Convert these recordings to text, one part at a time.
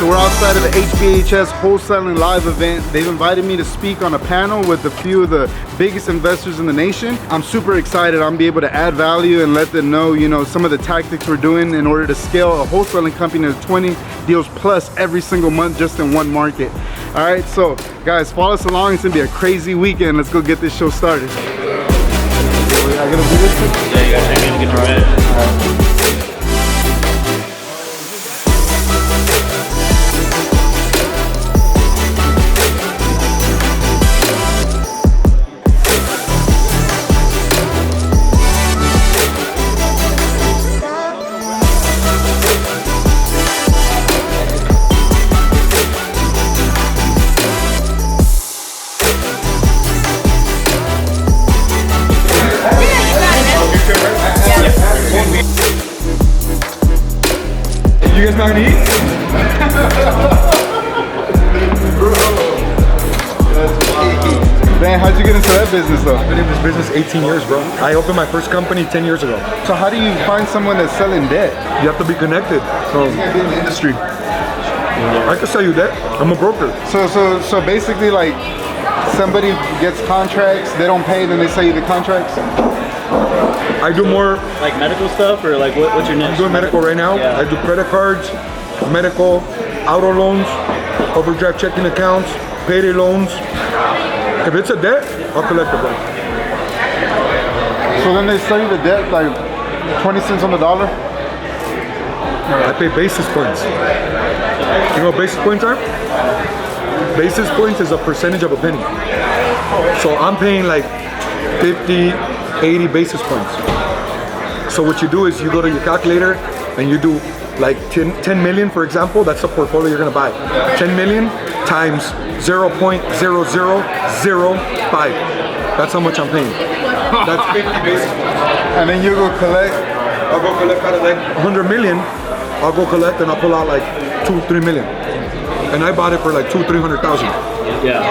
So we're outside of the HBHS Wholesaling Live event. They've invited me to speak on a panel with a few of the biggest investors in the nation. I'm super excited. I'm be able to add value and let them know, some of the tactics we're doing in order to scale a wholesaling company to 20 deals plus every single month just in one market. All right, so guys, follow us along. It's gonna be a crazy weekend. Let's go get this show started. I gotta do this? Yeah, you gotta take me to get ready. You guys not gonna eat? Man, how'd you get into that business though? I've been in this business 18 years, bro. I opened my first company 10 years ago. So how do you find someone that's selling debt? You have to be connected. So You gotta be in the industry. I can sell you that. I'm a broker. So basically, like, somebody gets contracts, they don't pay, then they sell you the contracts? I do more. Like medical stuff, or like what's your niche? I'm doing medical right now. Yeah. I do credit cards, medical, auto loans, overdraft checking accounts, payday loans. If it's a debt, I'll collect the bill. So then they sell you the debt like 20 cents on the dollar? I pay basis points. You know what basis points are? Basis points is a percentage of a penny. So I'm paying like 50, 80 basis points. So what you do is you go to your calculator and you do like 10 million, for example. That's the portfolio you're gonna buy. 10 million times 0.0005. That's how much I'm paying. That's 50 basis points. And then you go collect? I'll go collect out of like 100 million. I'll go collect and I'll pull out like 2-3 million. And I bought it for like 200,000-300,000. Yeah.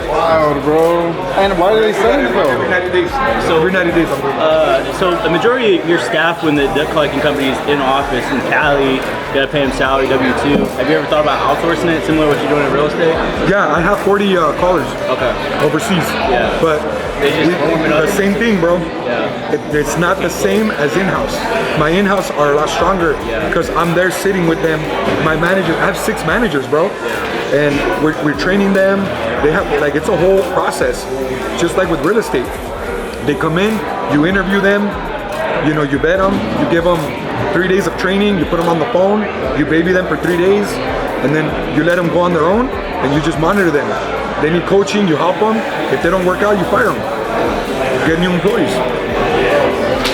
Wild, bro. And why do they sell it though? Every 90 days. So- Every 90 days I'm doing it. So the majority of your staff, when the debt collecting company is in office in Cali, you gotta pay them salary, W-2. Have you ever thought about outsourcing it, similar to what you're doing in real estate? Yeah, I have 40 callers Okay. overseas. Yeah. But They just warm it up. the same thing, bro. Yeah. It's not the same as in-house. My in-house are a lot stronger because I'm there sitting with them. My manager, I have 6 managers, bro. And we're training them. They have, like, it's a whole process. Just like with real estate. They come in, you interview them, you vet them, you give them 3 days of training, you put them on the phone, you baby them for 3 days, and then you let them go on their own, and you just monitor them. They need coaching, you help them. If they don't work out, you fire them. Get new employees.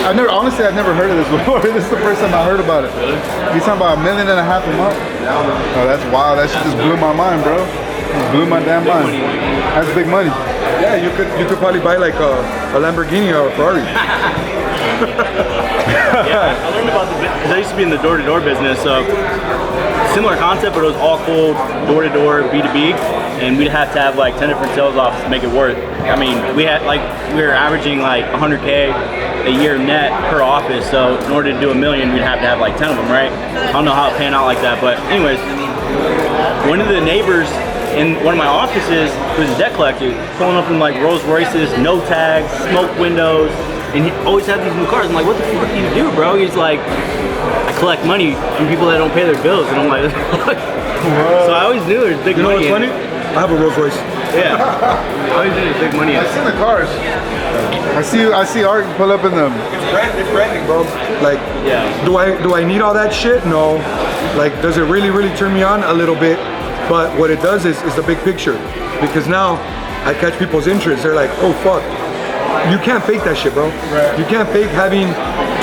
I've never heard of this before. This is the first time I heard about it. You talking about $1.5 million a month? Oh, that's wild. That shit just blew my mind, bro. It blew my damn mind. That's big money. Yeah, you could probably buy like a Lamborghini or a Ferrari. Yeah, I learned about because I used to be in the door-to-door business, so similar concept, but it was all cold, door-to-door, B2B, and we'd have to have like 10 different sales offices to make it work. I mean, we were averaging like 100K a year net per office, so in order to do $1 million, we'd have to have like 10 of them, right? I don't know how it panned out like that, but anyways, one of the neighbors in one of my offices was a debt collector, pulling up in like Rolls Royces, no tags, smoke windows, and he always had these new cars. I'm like, what the fuck do you do, bro? He's like, I collect money from people that don't pay their bills, and I'm like, so I always knew there's big money. You know what's funny? I have a Rolls Royce. Yeah, I always knew there's big money. I've seen the cars. I see Art pull up in them. It's branding, bro. Like, Yeah. do I need all that shit? No. Like, does it really turn me on? A little bit. But what it does is the big picture. Because now I catch people's interest. They're like, oh fuck. You can't fake that shit, bro. Right. You can't fake having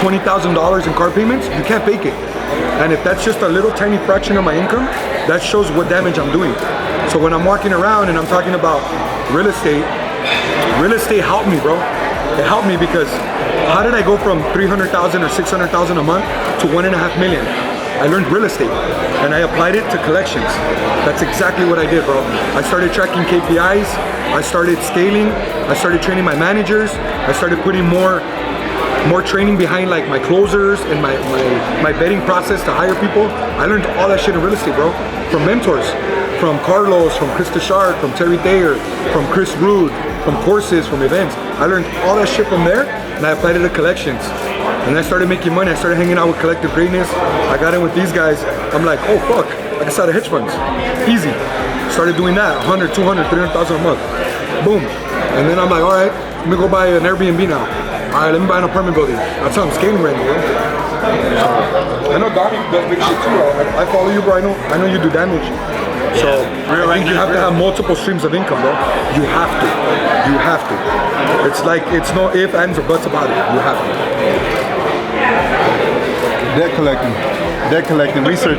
$20,000 in car payments. You can't fake it. And if that's just a little tiny fraction of my income, that shows what damage I'm doing. So when I'm walking around and I'm talking about real estate helped me, bro. It helped me because how did I go from 300,000 or 600,000 a month to 1.5 million? I learned real estate and I applied it to collections. That's exactly what I did, bro. I started tracking KPIs. I started scaling. I started training my managers. I started putting more more training behind like my closers and my betting process to hire people. I learned all that shit in real estate, bro, from mentors, from Carlos, from Chris Deschard, from Terry Thayer, from Chris Rude, from courses, from events. I learned all that shit from there, and I applied it to collections. And I started making money. I started hanging out with Collective Greatness. I got in with these guys. I'm like, oh fuck, I can start a hedge funds. Easy. Started doing that, 100, 200, 300,000 a month. Boom. And then I'm like, all right, let me go buy an Airbnb now. All right, let me buy an apartment building. That's how I'm scaling right now, bro. I know Donnie does big shit too. I follow you, bro. I know you do damage. So I think you have to have multiple streams of income, bro. You have to. You have to. It's like, it's no ifs, ands, or buts about it. You have to. Debt collecting researcher.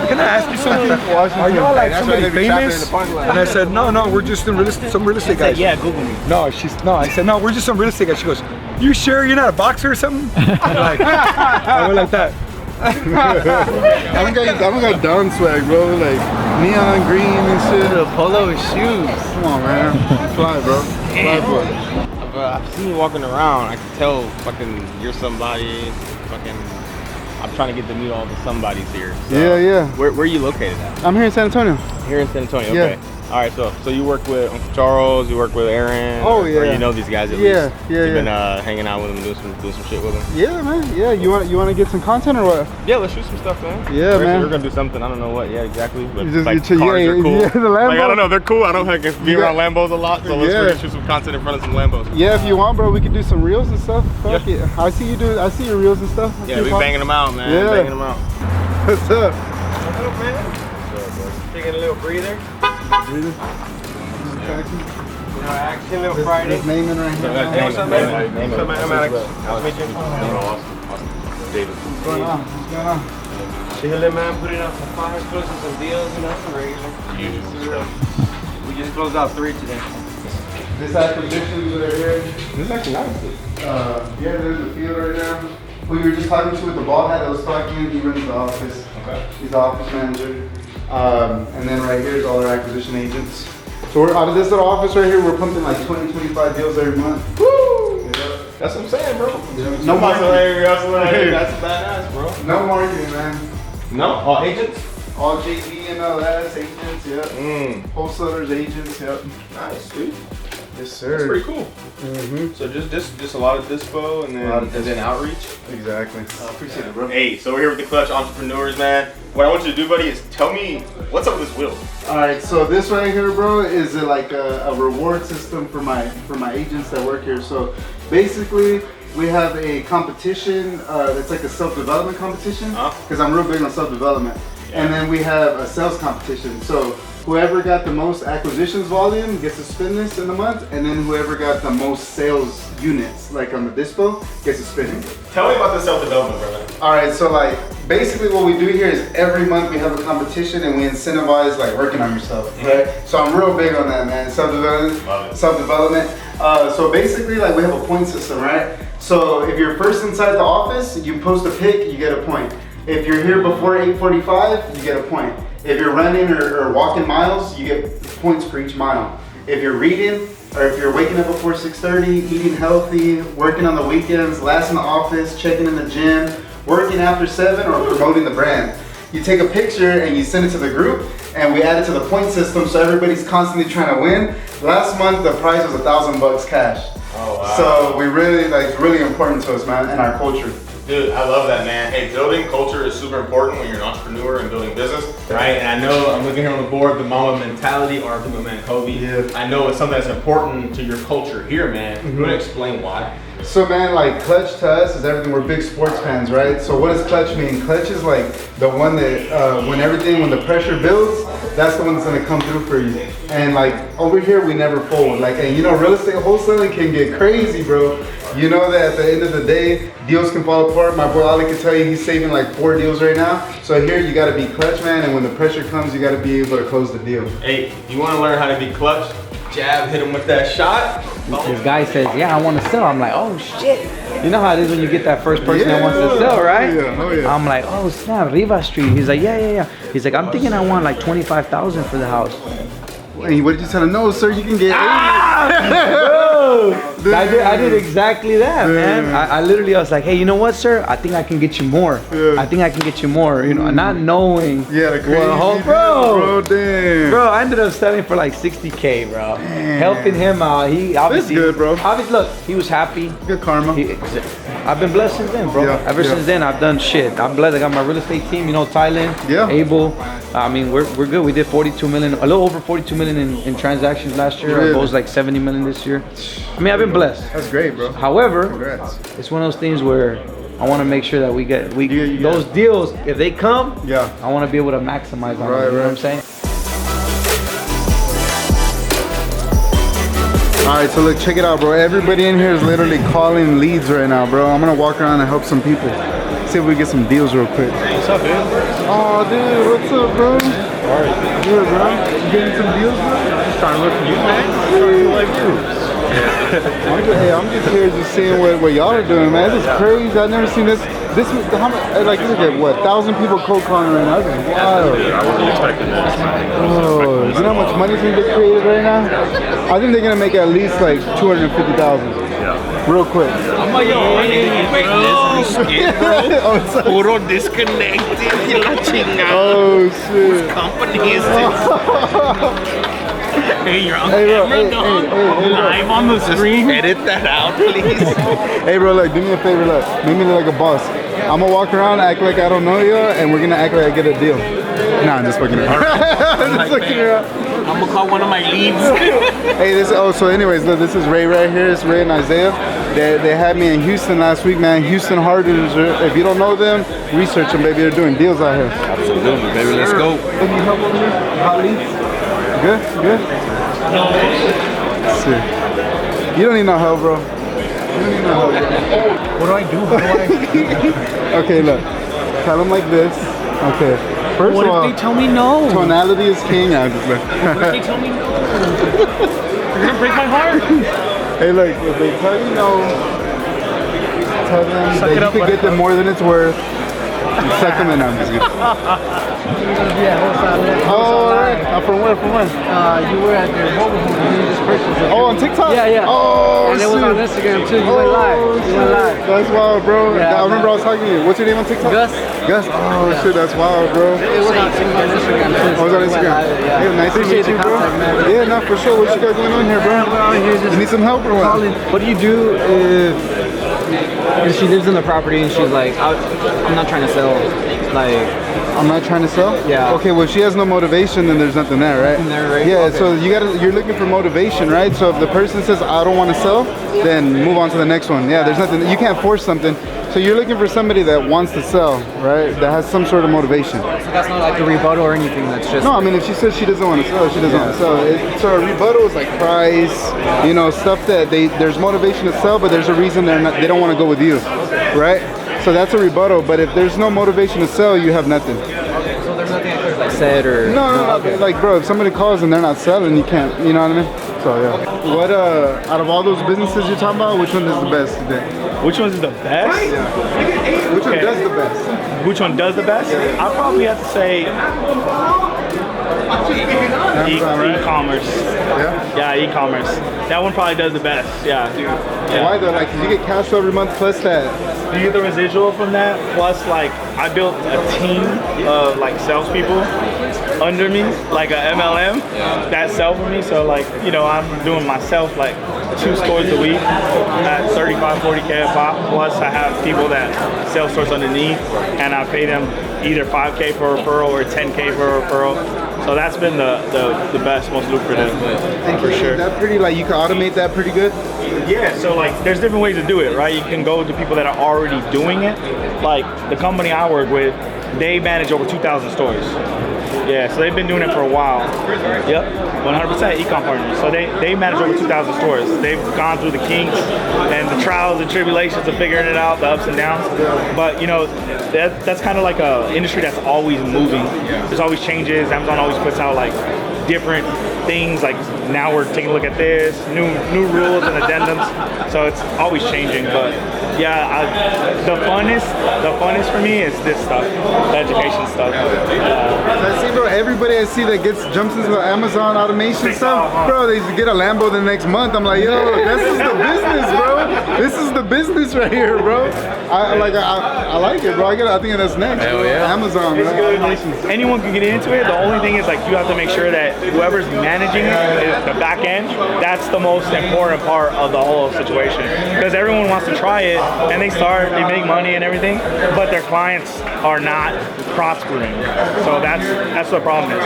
Can I ask you something? Are y'all like somebody famous? And I said, no, we're just in some real estate guys. Yeah, Google me. I said, no, we're just some real estate guys. She goes, you sure you're not a boxer or something? Like, I went like that. I don't got down swag, bro. Like neon green and shit. The polo shoes. Come on, man. Fly, bro. Fly, boy. But I've seen you walking around. I can tell fucking you're somebody. Fucking, I'm trying to get to meet all the somebodies here. So Yeah. Where are you located at? I'm here in San Antonio. Here in San Antonio. Yeah. Okay. All right. So you work with Uncle Charles. You work with Aaron. Oh, Or yeah. you know these guys at Yeah, least. yeah, You've yeah. been hanging out with them, doing some shit with them. Yeah, man. Yeah, you want to get some content or what? Yeah, let's shoot some stuff, man. Yeah, man. We're gonna do something. I don't know what. Yeah, exactly. But You just- like you- cars yeah, are cool. yeah, the Lambos. Like I don't know, they're cool. I don't like be You around got- Lambos a lot, so let's Yeah. really shoot some content in front of some Lambos. Yeah, if you want, bro, we could do some reels and stuff. Fuck Yeah. it. I see your reels and stuff. I see Yeah, your we pop- banging them out, man. Yeah. Banging them out. What's up? What's up, man? Taking a little breather. You know, action, little Friday. Just naming right here. Hey, what's up, man? Name What's up, man? I'm Alex. it. Nice to meet you. Awesome. David. What's going on? What's going on? Chilling, man. Putting out some fires, closing some deals, you know, some regular. We just closed out 3 today. This acquisition that are here. This is actually nice. Yeah, there's the field right now. Who you were just talking to with the bald hat that was talking, he runs the office. Okay. He's the office manager. And then right here is all our acquisition agents. So we're out of this little office right here, we're pumping like 20, 25 deals every month. Woo! Yeah. That's what I'm saying, bro. No marketing. That's badass, bro. No marketing, man. No? All agents? All JV and LS agents, yep. Wholesalers, agents, yep. Nice, dude. Yes, sir. That's pretty cool. Mm-hmm. So just a lot of dispo and then outreach. Exactly. Appreciate it, bro. Hey, so we're here with the Clutch Entrepreneurs, man. What I want you to do, buddy, is tell me what's up with this wheel. All right, so this right here, bro, is like a reward system for my agents that work here. So basically, we have a competition that's like a self-development competition because I'm real big on self-development. And then we have a sales competition. So whoever got the most acquisitions volume gets to spin this in a month, and then whoever got the most sales units, like on the dispo, gets to spin it. Tell me about the self-development, brother. All right, so like basically what we do here is every month we have a competition and we incentivize like working on yourself, right? So I'm real big on that, man. Self-development. So basically like we have a point system, right? So if you're first inside the office, you post a pic, you get a point. If you're here before 8:45, you get a point. If you're running or walking miles, you get points for each mile. If you're reading, or if you're waking up before 6:30, eating healthy, working on the weekends, last in the office, checking in the gym, working after 7, or promoting the brand. You take a picture and you send it to the group, and we add it to the point system so everybody's constantly trying to win. Last month, the prize was $1,000 cash. Oh, wow. So we really, like, it's really important to us, man, and our culture. Dude, I love that, man. Hey, building culture is super important when you're an entrepreneur and building business, right? And I know I'm looking here on the board, the mama mentality, or my man Kobe. Yeah. I know it's something that's important to your culture here, man. You want to explain why? So man, like clutch to us is everything. We're big sports fans, right? So what does clutch mean? Clutch is like the one that when the pressure builds, that's the one that's gonna come through for you. And like over here, we never fold. Like, and you know, real estate wholesaling can get crazy, bro. You know that at the end of the day, deals can fall apart. My boy Ali can tell you he's saving like 4 deals right now. So here you gotta be clutch, man. And when the pressure comes, you gotta be able to close the deal. Hey, you want to learn how to be clutch? Jab, hit him with that shot. This guy says, yeah, I want to sell. I'm like, oh shit. You know how it is when you get that first person that wants to sell, right? Oh yeah. I'm like, oh snap, Riva Street. He's like, yeah. He's like, I'm thinking I want like 25,000 for the house. Hey, what did you tell him? No, sir, you can get 80. Bro, I did exactly that, man. I literally, I was like, hey, you know what, sir? I think I can get you more. I think I can get you more. You know, not knowing. Yeah, the crazy bro, damn. bro, I ended up selling for like 60K, bro. Helping him out. He obviously That's good, bro. Obviously, look, he was happy. Good karma. I've been blessed since then, bro. Yeah, Ever since then, I've done shit. I'm blessed. I got my real estate team, you know, Thailand, Abel. I mean, we're good. We did 42 million, a little over 42 million in transactions last year. Really? Our goal's like 70 million this year. I mean, I've been blessed. That's great, bro. However, Congrats. it's one of those things where I want to make sure that we get those deals. If they come, I want to be able to maximize on them. You know what I'm saying? All right, so look, check it out, bro. Everybody in here is literally calling leads right now, bro. I'm gonna walk around and help some people. See if we get some deals real quick. What's up, dude? Oh, dude, what's up, bro? Good, bro. You getting some deals, bro? Just trying to look for you, man. Like you. I'm just here just seeing what y'all are doing, man. This is crazy. I've never seen this. This was how much? Like, look at what? 1,000 people cold calling right now. This is wild. I wasn't expecting this. Oh, you know how much money's gonna get created right now? I think they're gonna make at least like 250,000. Yeah. Real quick. I'm like, yo, bro. Puro disconnected. Y la chingada. Oh shit. Company is this? Hey, you're on Hey, bro, camera, dog. hey, Live on the screen. Edit that out, please. Hey bro, look, do me a favor, look. Make me look like a boss. I'm gonna walk around, act like I don't know you, and we're gonna act like I get a deal. Nah, I'm just fucking around. I'm just fucking around. I'm gonna call one of my leads. Hey, so anyways, look, this is Ray right here. It's Ray and Isaiah. They had me in Houston last week, man. Houston Harders, if you don't know them, research them, baby. They're doing deals out here. Absolutely, baby. Let's go. Can you help over here? Hot leads? Good? Good? Let's see. You don't need no help, bro. You don't need no help, bro. What do I do? Okay, look. Tell them like this. Okay. First What of all, if they tell me no? tonality is king. I'm just like. What if they tell me no? You're gonna break my heart. Hey, look. If they tell you no, tell them Suck that it you up, could get them more than it's worth. You suck them in. I'm just kidding. Yeah, wholesaling. Oh, right. From where? From where? You were at the mobile home and you just purchased it. Oh, on TikTok? Yeah, yeah. Oh, and it was shit. on Instagram too. You went live. You went live. That's wild, bro. Yeah, I remember I was talking to you. What's your name on TikTok? Gus. Gus? Oh, shit, that's wild, bro. It was on Instagram too. I was on You went Instagram. live, yeah. Hey, nice to meet Appreciate you, the bro. contact, man. Yeah, no, for sure. What you got going on here, bro? We're out here just You need some help or what? What do you do if she lives in the property and she's like, I'm not trying to sell, like, I'm not trying to sell? Yeah. Okay, well, if she has no motivation, then there's nothing there, right? Nothing there, right? Yeah, Okay. so you're looking for motivation, right? So if the person says, I don't want to sell, then move on to the next one. Yeah, there's nothing, you can't force something. So you're looking for somebody that wants to sell, right? That has some sort of motivation. so that's not like a rebuttal or anything. That's just No, I mean, if she says she doesn't want to sell, she doesn't want to sell. So a rebuttal is like price, you know, stuff that there's motivation to sell, but there's a reason they don't want to go with you, right? So that's a rebuttal. But if there's no motivation to sell, you have nothing. So there's nothing I could like said or No. Okay. Like, bro, if somebody calls and they're not selling, you can't. You know what I mean? So yeah. What out of all those businesses you're talking about, which one is the best today? Which one's the best? Which one does the best? Which one does the best? I'd probably have to say Amazon, right? e-commerce. Yeah. Yeah, e-commerce. That one probably does the best. Yeah. Why though? Like, 'cause you get cash flow every month plus that. You get the residual from that. Plus, like, I built a team of like salespeople under me, like a MLM that sell for me. So like, you know, I'm doing myself like 2 stores a week at 35, 40K a pop. Plus, I have people that sell stores underneath, and I pay them either 5K for a referral or 10K for a referral. So that's been the best, most lucrative, for sure. That pretty, like, you can automate that pretty good. Yeah, so like there's different ways to do it, right? You can go to people that are already doing it. Like the company I work with, they manage over 2,000 stores. Yeah, so they've been doing it for a while. Yep, 100% e-com partners. So they manage over 2,000 stores. They've gone through the kinks and the trials and tribulations of figuring it out, the ups and downs. But you know, that's kind of like a industry that's always moving. There's always changes. Amazon always puts out like different things, like now we're taking a look at this, new rules and addendums. So it's always changing, but Yeah, the funnest for me is this stuff, the education stuff. I see, bro, everybody I see that jumps into the Amazon automation stuff, bro, they get a Lambo the next month. I'm like, yo, this is the business, bro. This is the business right here, bro. I like it, bro. I think that's next. Hell yeah. Amazon, it's bro. good. Like, anyone can get into it. The only thing is, like, you have to make sure that whoever's managing it, the back end, that's the most important part of the whole situation. Because everyone wants to try it, and they make money and everything, but their clients are not prospering. So that's what the problem is.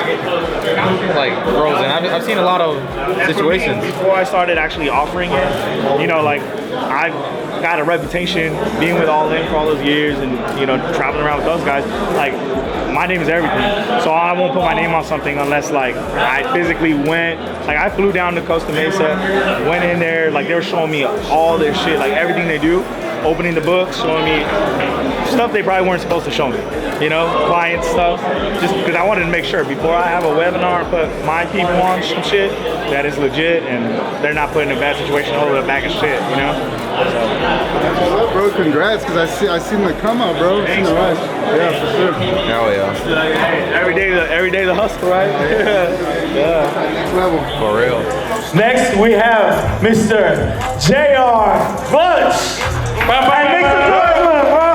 Like, bros, and I've seen a lot of situations. Before I started actually offering it, you know, like, I've got a reputation being with All In for all those years and, you know, traveling around with those guys. Like, my name is everything. So I won't put my name on something unless, like, I physically went, like, I flew down to Costa Mesa, went in there, like, they were showing me all their shit, like, everything they do, opening the books, showing me stuff they probably weren't supposed to show me, you know, client stuff, just because I wanted to make sure before I have a webinar and put my people on some shit that is legit and they're not put in a bad situation over the back of shit, you know? So. Bro, congrats, because I seen the come up, bro. Thanks, seen the rise. Yeah, for sure. Hell yeah. Every day the hustle, right? Yeah. Next level. For real. Next, we have Mr. JR Clutch. Make some noise, bro.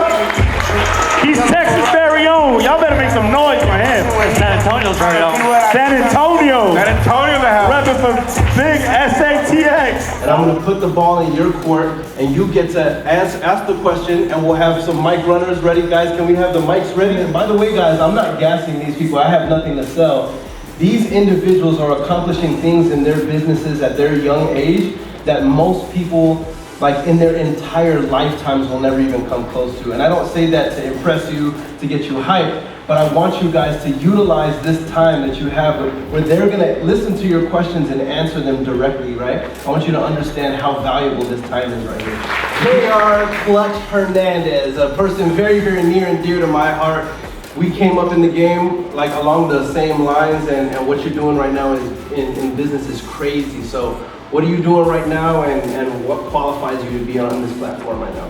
He's Texas' very own. Y'all better make some noise for him. San Antonio's right now. San Antonio. Antonio the house. Repping for big SATX. And I'm going to put the ball in your court, and you get to ask the question, and we'll have some mic runners ready. Guys, can we have the mics ready? And by the way, guys, I'm not gassing these people. I have nothing to sell. These individuals are accomplishing things in their businesses at their young age that most people, like, in their entire lifetimes will never even come close to. And I don't say that to impress you, to get you hyped, but I want you guys to utilize this time that you have where they're gonna listen to your questions and answer them directly, right? I want you to understand how valuable this time is right here. JR Clutch Hernandez, a person very, very near and dear to my heart. We came up in the game like along the same lines, and what you're doing right now is in business is crazy. So what are you doing right now, and what qualifies you to be on this platform right now?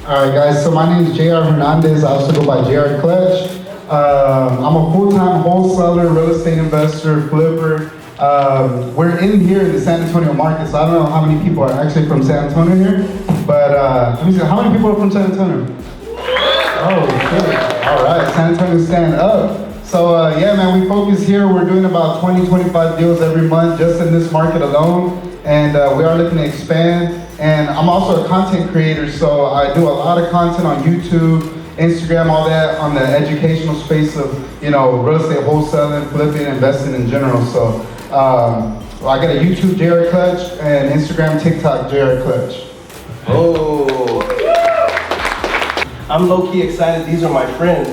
All right, guys, so my name is JR Hernandez. I also go by JR Clutch. I'm a full-time wholesaler, real estate investor, flipper. We're in here in the San Antonio market, so I don't know how many people are actually from San Antonio here, but let me see, how many people are from San Antonio? Oh, shit. All right, San Antonio stand up. So yeah, man, we focus here. We're doing about 20, 25 deals every month just in this market alone. And we are looking to expand. And I'm also a content creator, so I do a lot of content on YouTube, Instagram, all that on the educational space of, you know, real estate wholesaling, flipping, investing in general. So I got a YouTube JR Clutch and Instagram, TikTok JR Clutch. Oh, I'm low-key excited. These are my friends.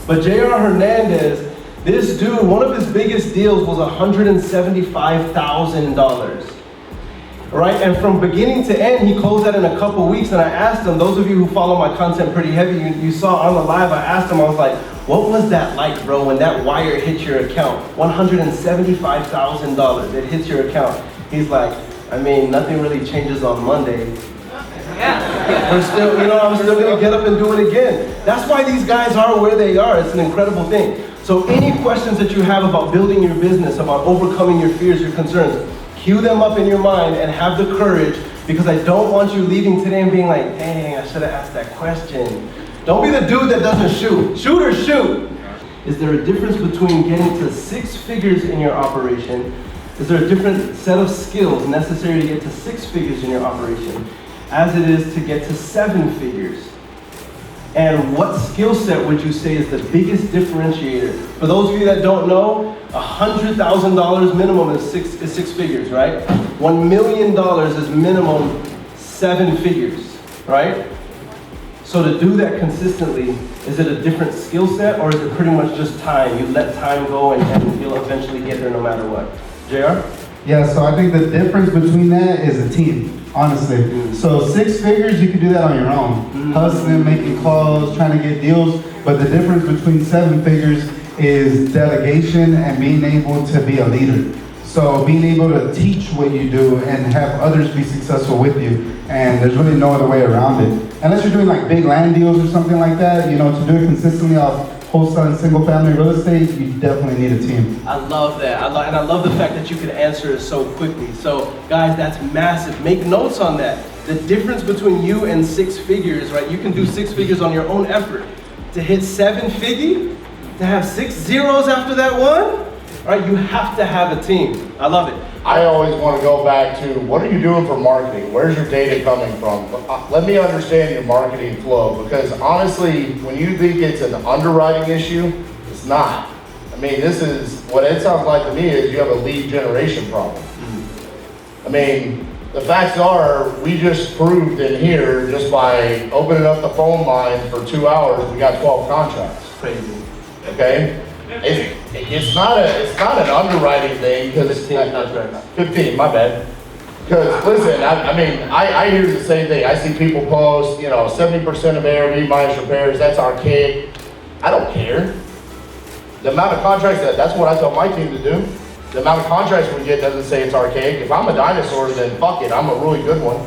But JR Hernandez, this dude, one of his biggest deals was $175,000. Right, and from beginning to end, he closed that in a couple weeks, and I asked him, those of you who follow my content pretty heavy, you saw on the live, I asked him, I was like, what was that like, bro, when that wire hit your account? $175,000, it hits your account. He's like, I mean, nothing really changes on Monday. Yeah. I'm still gonna get up and do it again. That's why these guys are where they are. It's an incredible thing. So any questions that you have about building your business, about overcoming your fears, your concerns, cue them up in your mind and have the courage, because I don't want you leaving today and being like, dang, I should have asked that question. Don't be the dude that doesn't shoot. Shoot or shoot. Is there a difference between getting to 6 figures in your operation? Is there a different set of skills necessary to get to 6 figures in your operation as it is to get to 7 figures? And what skill set would you say is the biggest differentiator? For those of you that don't know, $100,000 minimum is six figures, right? $1 million is minimum 7 figures, right? So to do that consistently, is it a different skill set, or is it pretty much just time? You let time go and you'll eventually get there no matter what. JR? Yeah, so I think the difference between that is a team, honestly. So 6 figures, you can do that on your own. Hustling, making calls, trying to get deals. But the difference between 7 figures is delegation and being able to be a leader. So being able to teach what you do and have others be successful with you, and there's really no other way around it. Unless you're doing like big land deals or something like that, you know, to do it consistently off wholesaling single family real estate, you definitely need a team. I love that. And I love the fact that you can answer it so quickly. So guys, that's massive. Make notes on that. The difference between you and 6 figures, right? You can do 6 figures on your own effort. To hit 7 figure, to have 6 zeros after that one, right? You have to have a team. I love it. I always want to go back to, what are you doing for marketing? Where's your data coming from? Let me understand your marketing flow, because honestly, when you think it's an underwriting issue, it's not. I mean, this is, what it sounds like to me is you have a lead generation problem. I mean, the facts are, we just proved in here, just by opening up the phone line for 2 hours, we got 12 contracts. Crazy. Okay? It's not an underwriting thing, because 15, my bad. Because listen, I hear the same thing. I see people post, you know, 70% of ARV minus repairs, that's archaic. I don't care. The amount of contracts, that's what I tell my team to do. The amount of contracts we get doesn't say it's archaic. If I'm a dinosaur, then fuck it, I'm a really good one.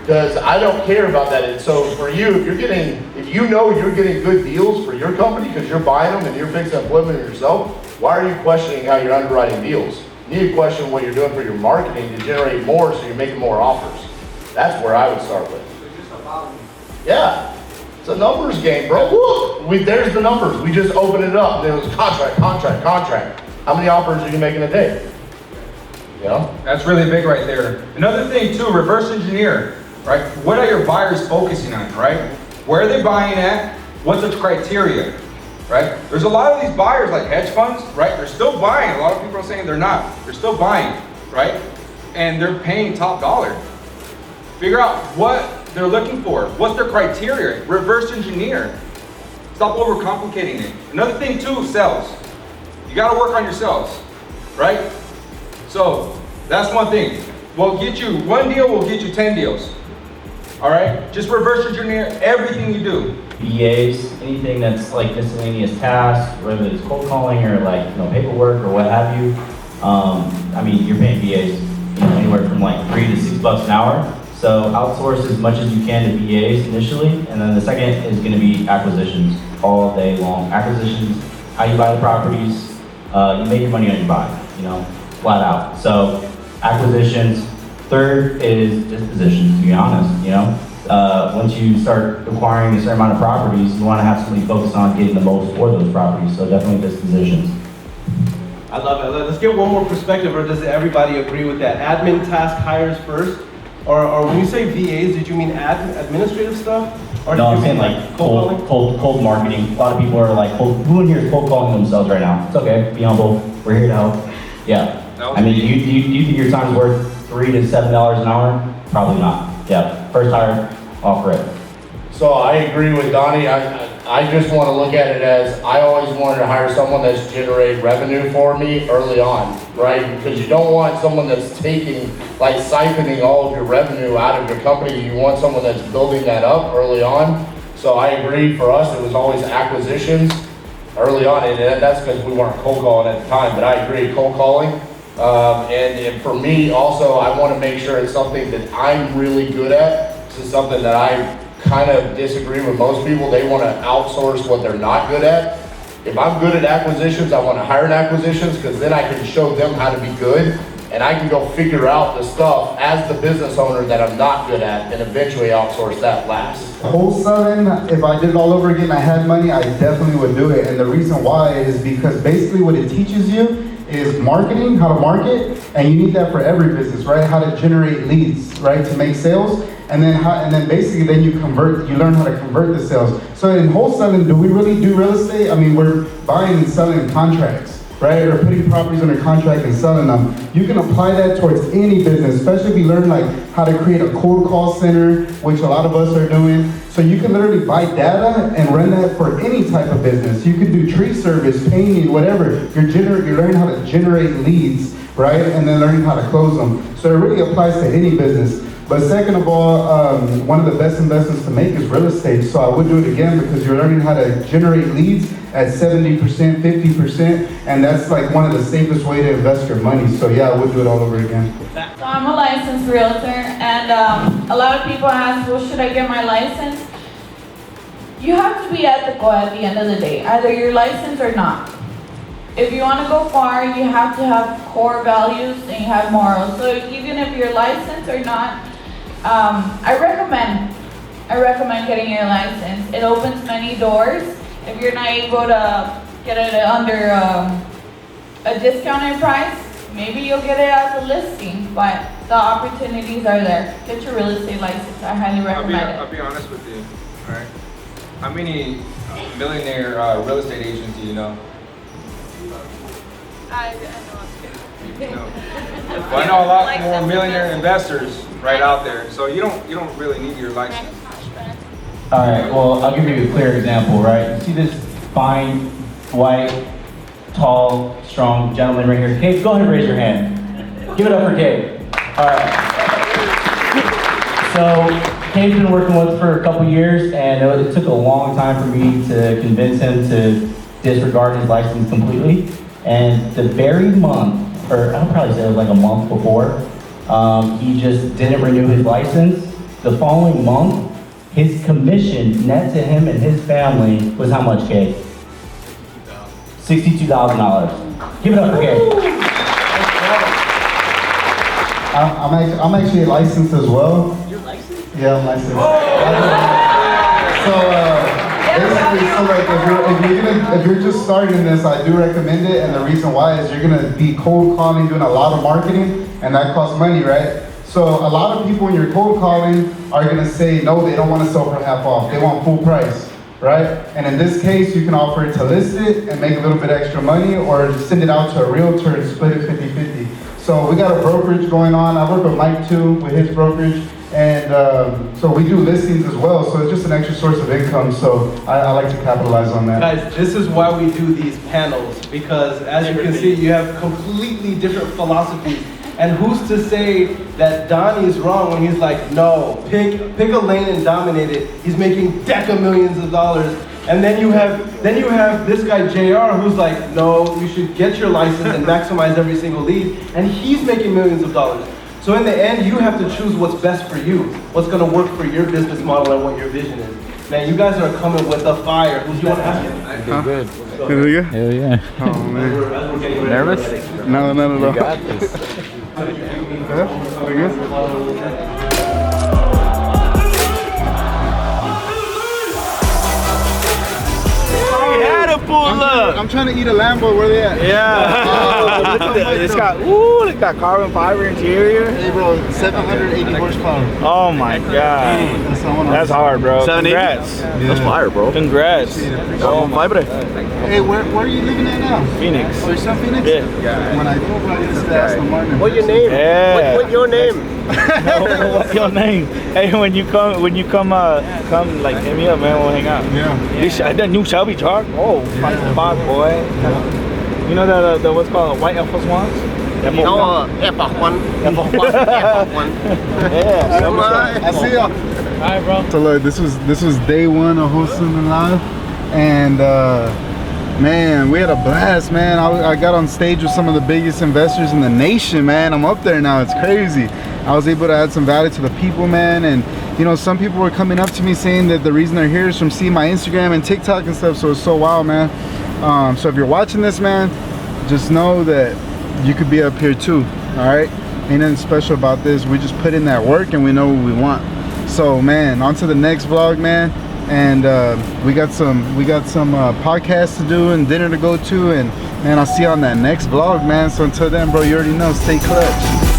Because I don't care about that. And so for you, if you know you're getting good deals for your company because you're buying them and you're fixing equipment yourself, why are you questioning how you're underwriting deals? You need to question what you're doing for your marketing to generate more so you're making more offers. That's where I would start with. Yeah, it's a numbers game, bro. Look, there's the numbers. We just opened it up. There was contract. How many offers are you making a day? You know? That's really big right there. Another thing too, reverse engineer. Right? What are your buyers focusing on, right? Where are they buying at? What's the criteria, right? There's a lot of these buyers like hedge funds, right? They're still buying. A lot of people are saying they're not. They're still buying, right? And they're paying top dollar. Figure out what they're looking for. What's their criteria? Reverse engineer. Stop overcomplicating it. Another thing too, sales. You gotta work on your sales, right? So that's one thing. We'll get you, one deal will get you 10 deals. All right, just reverse engineer everything you do. VAs, anything that's like miscellaneous tasks, whether it's cold calling or like paperwork or what have you. I mean, you're paying VAs anywhere from like $3 to $6 an hour. So outsource as much as you can to VAs initially, and then the second is going to be acquisitions all day long. Acquisitions, how you buy the properties, you make your money on your buy, flat out. So acquisitions. Third is dispositions, to be honest, once you start acquiring a certain amount of properties, you want to have somebody focused on getting the most for those properties, so definitely dispositions. I love it. Let's get one more perspective, or does everybody agree with that? Admin task hires first? Or when you say VAs, did you mean administrative stuff? Or no, I'm saying like cold marketing. A lot of people are like, who in here is cold calling themselves right now? It's okay, be humble, we're here to help. Yeah, I mean, do you think your time's worth $3 to $7 an hour? Probably not. Yeah, first hire, offer it. So I agree with Donnie. I just want to look at it as, I always wanted to hire someone that's generated revenue for me early on, right? Because you don't want someone that's siphoning all of your revenue out of your company. You want someone that's building that up early on. So I agree, for us, it was always acquisitions early on, and that's because we weren't cold calling at the time, but I agree, cold calling. And for me also, I want to make sure it's something that I'm really good at. This is something that I kind of disagree with most people. They want to outsource what they're not good at. If I'm good at acquisitions, I want to hire in acquisitions, because then I can show them how to be good, and I can go figure out the stuff as the business owner that I'm not good at, and eventually outsource that last. Wholesaling, if I did it all over again, I had money, I definitely would do it. And the reason why is because basically what it teaches you is marketing, how to market, and you need that for every business, right? How to generate leads, right? To make sales, and then basically you learn how to convert the sales. So in wholesaling, do we really do real estate? I mean, we're buying and selling contracts, right? Or putting properties under contract and selling them. You can apply that towards any business, especially if you learn how to create a cold call center, which a lot of us are doing. So you can literally buy data and run that for any type of business. You can do tree service, painting, whatever. You're learning how to generate leads, right? And then learning how to close them. So it really applies to any business. But second of all, one of the best investments to make is real estate. So I would do it again because you're learning how to generate leads at 70%, 50%, and that's like one of the safest way to invest your money. So yeah, I would do it all over again. So I'm a licensed realtor, and a lot of people ask, well, should I get my license? You have to be ethical at the end of the day. Either you're licensed or not. If you want to go far, you have to have core values and you have morals. So even if you're licensed or not, I recommend getting your license. It opens many doors. If you're not able to get it under a discounted price, maybe you'll get it as a listing, but the opportunities are there. Get your real estate license. I highly recommend it. I'll be honest with you, all right? How many millionaire real estate agents do you know? I know. Well, I know a lot more millionaire investors right out there, so you don't really need your license. All right, well, I'll give you a clear example, right? You see this fine, white, tall, strong gentleman right here? Gabe, go ahead and raise your hand. Give it up for Gabe. All right. So, Gabe's been working with us for a couple years, and it took a long time for me to convince him to disregard his license completely. And the very month, or I'll probably say it was like a month before, he just didn't renew his license. The following month, his commission net to him and his family was how much, Gabe? $62,000. Give it up for Gabe. I'm actually licensed as well. You're licensed? Yeah, I'm licensed. Basically, so like if you're just starting this, I do recommend it, and the reason why is you're gonna be cold calling, doing a lot of marketing, and that costs money, right? So a lot of people when you're cold calling are gonna say no, they don't want to sell for half off, they want full price, right? And in this case, you can offer it to list it and make a little bit extra money, or send it out to a realtor and split it 50-50. So we got a brokerage going on. I work with Mike too with his brokerage. And so we do listings as well, so it's just an extra source of income, so I like to capitalize on that. Guys, this is why we do these panels, because as you can see, you have completely different philosophies. And who's to say that Donnie is wrong when he's like, no, pick a lane and dominate it. He's making deca millions of dollars. And then you have this guy JR who's like, no, you should get your license and maximize every single lead, and he's making millions of dollars. So in the end, you have to choose what's best for you, what's gonna work for your business model and what your vision is. Man, you guys are coming with a fire. Who's you want to ask? Huh? Good. Good. You? Hell yeah. Oh man. Nervous? No, not at all. You got this. Yeah? Are you good? I'm trying to eat a Lambo. Where they at? Yeah. It's got carbon fiber interior. Hey bro, 780 horsepower. Oh my god. That's hard, bro. Congrats. That's fire, bro. Congrats. Oh, fiber. Hey, where are you living at now? Phoenix. Oh, you're from Phoenix? Yeah. When I go over, I used to ask the Martin. What's your name? Yeah. What's your name? What's your name? Hey, when you come, like hit me up, man. We'll hang out. Yeah. That new Shelby truck. Oh, fucking fuck, boy. You know the what's called white Alpha Swans? F1. Yeah. I see y'all. Alright, bro. So look, this was day one of Wholesaling Live, and man, we had a blast, man. I got on stage with some of the biggest investors in the nation, man. I'm up there now. It's crazy. I was able to add some value to the people, man, and you know, some people were coming up to me saying that the reason they're here is from seeing my Instagram and TikTok and stuff. So it's so wild, man. So if you're watching this, man, just know that you could be up here too. All right, ain't nothing special about this. We just put in that work and we know what we want. So man, on to the next vlog, man. And we got some podcasts to do and dinner to go to, and man, I'll see you on that next vlog, man. So until then, bro, you already know, stay clutch.